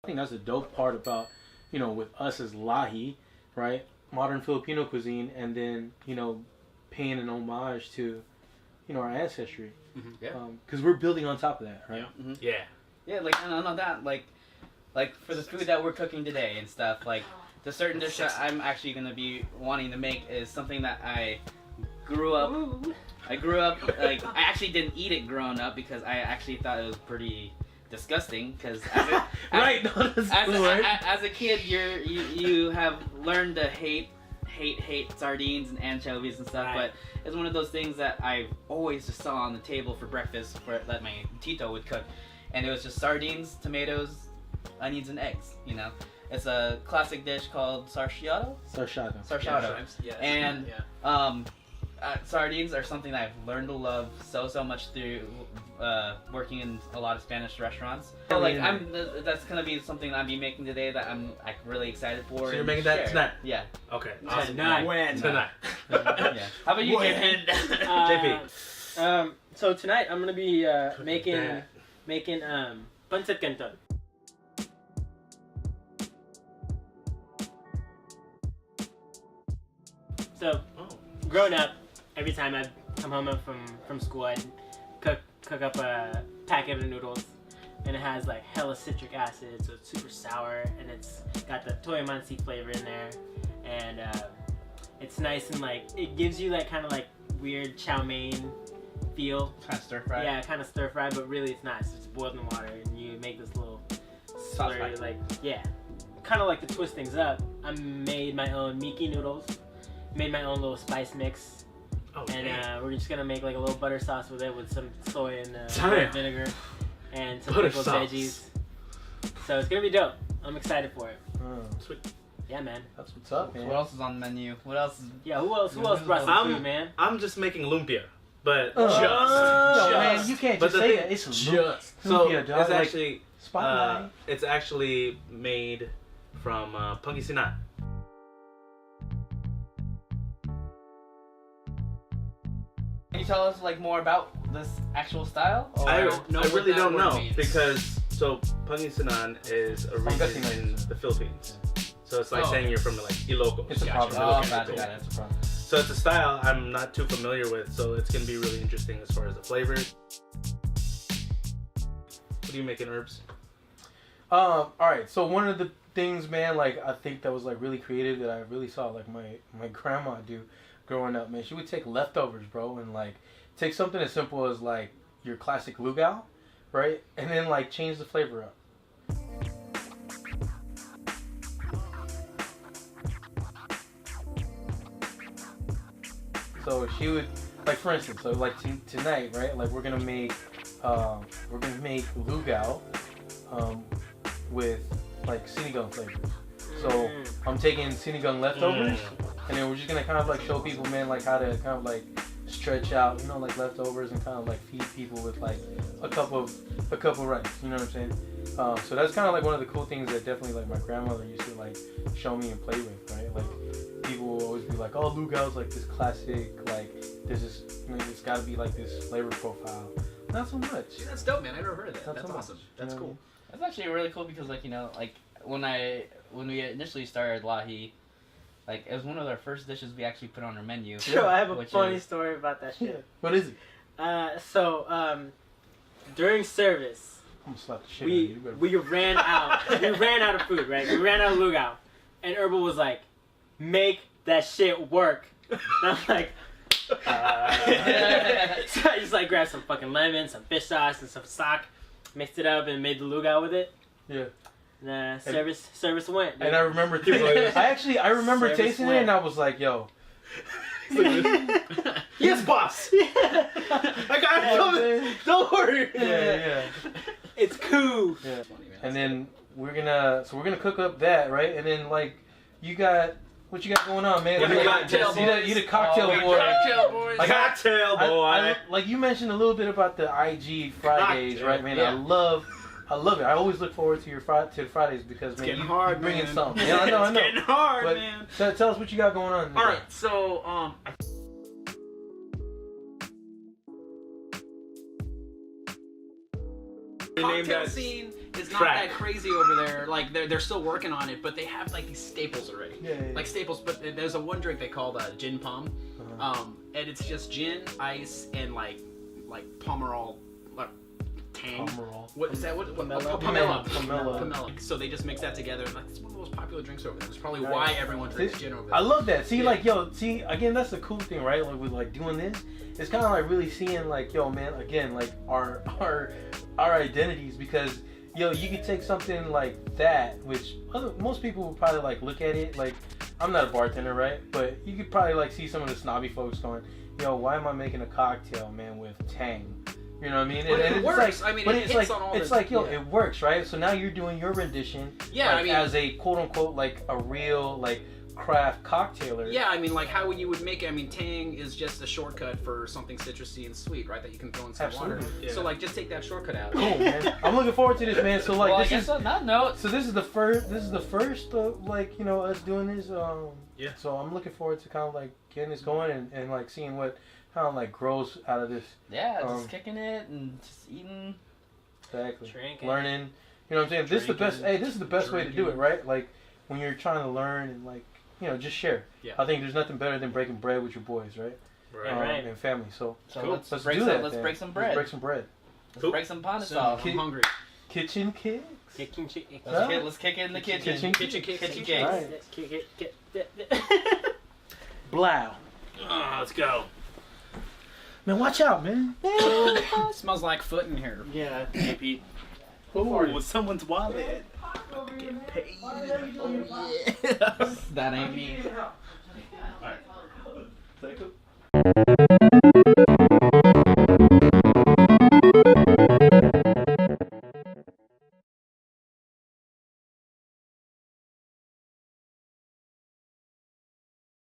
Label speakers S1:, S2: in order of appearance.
S1: I think that's the dope part about, you know, with us as LAHI, right? Modern Filipino cuisine, and then, you know, paying an homage to, you know, our ancestry.
S2: Mm-hmm. Yeah.
S1: Because we're building on top of that, right?
S2: Yeah. Mm-hmm.
S3: Yeah.
S2: Yeah, like, and on that, like for the food that we're cooking today and stuff, like, the certain dish that I'm actually going to be wanting to make is something that I grew up, like, I actually didn't eat it growing up because I actually thought it was pretty disgusting, because as a kid, you have learned to hate sardines and anchovies and stuff, but it's one of those things that I always just saw on the table for breakfast that my tito would cook, and it was just sardines, tomatoes, onions, and eggs, you know. It's a classic dish called sarchado.
S3: Yes.
S2: And sardines are something that I've learned to love so much through working in a lot of Spanish restaurants. So, like, that's gonna be something I'll be making today that I'm like really excited for.
S3: So you're making that tonight?
S2: Yeah.
S3: Okay.
S2: Awesome.
S3: Tonight.
S2: Yeah. How about you, JP?
S3: JP.
S4: So tonight I'm gonna be making pancit canton. So, growing up, every time I'd come home from school, I'd cook up a packet of noodles, and it has like hella citric acid, so it's super sour, and it's got the toyomansi flavor in there, and it's nice, and like it gives you like kind of like weird chow mein feel.
S2: Kind of stir fry.
S4: Yeah, kind of stir fry, but really it's not. It's just boiled in water, and you make this little slurry, like, yeah. Kind of like to twist things up, I made my own Miki noodles. Made my own little spice mix, and we're just gonna make like a little butter sauce with it, with some soy and vinegar, and some pickled veggies. So it's gonna be dope. I'm excited for it.
S3: Sweet.
S4: Yeah, man.
S1: That's what's up, man.
S2: What else is on the menu? What else?
S4: Yeah, who else brought some food, man?
S3: I'm just making lumpia, but
S1: man, you can't just say that. It's
S3: just
S1: lumpia, dog.
S3: It's actually
S1: spotlight.
S3: It's actually made from Pangasinan.
S2: Can you tell us like more about this actual style?
S3: I really don't know, because Pangasinan is a region in the Philippines. So it's like saying you're from like Ilocos.
S1: It's a province.
S2: Got it. It's a province.
S3: So it's a style I'm not too familiar with, so it's gonna be really interesting as far as the flavors. What are you making, Herbs?
S1: All right. So one of the things, man, like I think that was like really creative that I really saw like my grandma do growing up, man. She would take leftovers, bro, and like take something as simple as like your classic lugao, right, and then like change the flavor up. So she would, like, for instance, so like tonight, right, like we're gonna make lugao with like sinigang flavors. So I'm taking sinigang leftovers, and then we're just gonna kind of like show people, man, like how to kind of like stretch out, you know, like leftovers, and kind of like feed people with like a couple rice. You know what I'm saying? So that's kind of like one of the cool things that definitely like my grandmother used to like show me and play with, right? Like people will always be like, oh, lugao's like this classic, like there's this, you know, it's got to be like this flavor profile. Not so much.
S5: Yeah, that's dope, man. I never heard of that. That's
S1: so
S5: awesome.
S1: much.
S5: That's cool.
S2: That's actually really cool because, like, you know, like when we initially started LAHI, like it was one of our first dishes we actually put on our menu.
S4: Yo, I have a funny story about that shit.
S1: What is it?
S4: So during service,
S1: I'm gonna slap the shit out of you.
S4: we ran out. We ran out of food, right? We ran out of lugao, and Herbal was like, "Make that shit work." And I'm like, so I just like grabbed some fucking lemon, some fish sauce, and some stock, mixed it up, and made the lugao with it.
S1: Yeah.
S4: And service went. Dude.
S1: And I remember I remember tasting it, and I was like, yo.
S3: Yes, boss.
S4: Yeah.
S3: I got it coming. Don't worry.
S1: Yeah.
S4: It's cool.
S1: Yeah. And then we're gonna cook up that, right? And then like what you got going on, man?
S3: What do you got, Jesse?
S1: You the cocktail boy.
S5: Cocktail boys.
S1: Like,
S3: Cocktail boy.
S1: like you mentioned a little bit about the IG Fridays, right, man?
S4: Yeah.
S1: I love it. I always look forward to the Fridays because, man, you bring in something. Yeah, I know.
S5: It's getting hard,
S1: But
S5: man.
S1: So tell us what you got going on.
S5: All right, so
S3: Name
S5: cocktail
S3: that.
S5: scene is not
S3: Track.
S5: that crazy over there. Like they're still working on it, but they have like these staples already.
S1: Yeah.
S5: Like staples, but there's a one drink they call gin palm, and it's just gin, ice, and like Pomerol, like tang.
S1: Pomerol.
S5: What is that? What?
S4: Pomelo.
S5: Pomelo. So they just mix that together, and like it's one of the most popular drinks over there. It's probably why everyone drinks gin over there.
S1: I love that. See, like, yo, see, again, that's the cool thing, right? Like, with, like, doing this, it's kind of, like, really seeing, like, yo, man, again, like, our identities, because, yo, you could take something like that, which most people would probably, like, look at it, like, I'm not a bartender, right? But you could probably, like, see some of the snobby folks going, yo, why am I making a cocktail, man, with tang? You know what I mean?
S5: But it works.
S1: Like,
S5: I mean,
S1: but
S5: it
S1: it's
S5: hits
S1: like,
S5: on all
S1: it's
S5: the-
S1: like, yo,
S5: yeah.
S1: it works, right? So now you're doing your rendition,
S5: Yeah,
S1: like,
S5: I mean,
S1: as a quote unquote, like a real, like, craft cocktailer.
S5: yeah, I mean, like how you would make it. I mean, tang is just a shortcut for something citrusy and sweet, right? That you can throw in some water.
S1: Absolutely.
S3: Yeah.
S5: So like, just take that shortcut out.
S1: Cool, man. I'm looking forward to this, man. So like,
S2: Well, I
S1: this
S2: guess
S1: is
S2: on that note,
S1: so this is the first. This is the first, like, you know, us doing this.
S3: Yeah.
S1: So I'm looking forward to kind of like getting this going and like seeing what kind of like grows out of this.
S2: yeah,
S1: Um,
S2: just kicking it and just eating.
S1: Exactly.
S4: Drinking.
S1: Learning. You know what I'm saying? This is the best.
S4: Drinking.
S1: Hey, this is the best way to do it, right? Like when you're trying to learn and like, you know, just share.
S5: Yeah.
S1: I think there's nothing better than breaking bread with your boys, right?
S3: Right.
S4: Right.
S1: And family. So
S2: So
S3: Cool.
S2: let's
S1: let's
S2: break
S1: do
S2: some.
S1: that.
S2: Let's
S1: then.
S2: break some
S1: Let's
S2: bread.
S1: break some bread.
S2: Let's
S3: Cool.
S2: break some panda
S5: So,
S2: sauce.
S5: I'm hungry.
S1: Kitchen kicks.
S4: Kicking chicken.
S1: Huh?
S2: Let's kick it in the kitchen.
S1: Kitchen
S5: Kitchen cakes.
S2: Kitchen
S5: Kitchen
S2: cakes.
S5: cakes.
S1: Alright. Blow.
S3: Let's go.
S1: Man, watch out, man.
S5: Smells like foot in here.
S4: Yeah. Hey, Pete.
S3: Oh,
S4: someone's wallet.
S2: That ain't me.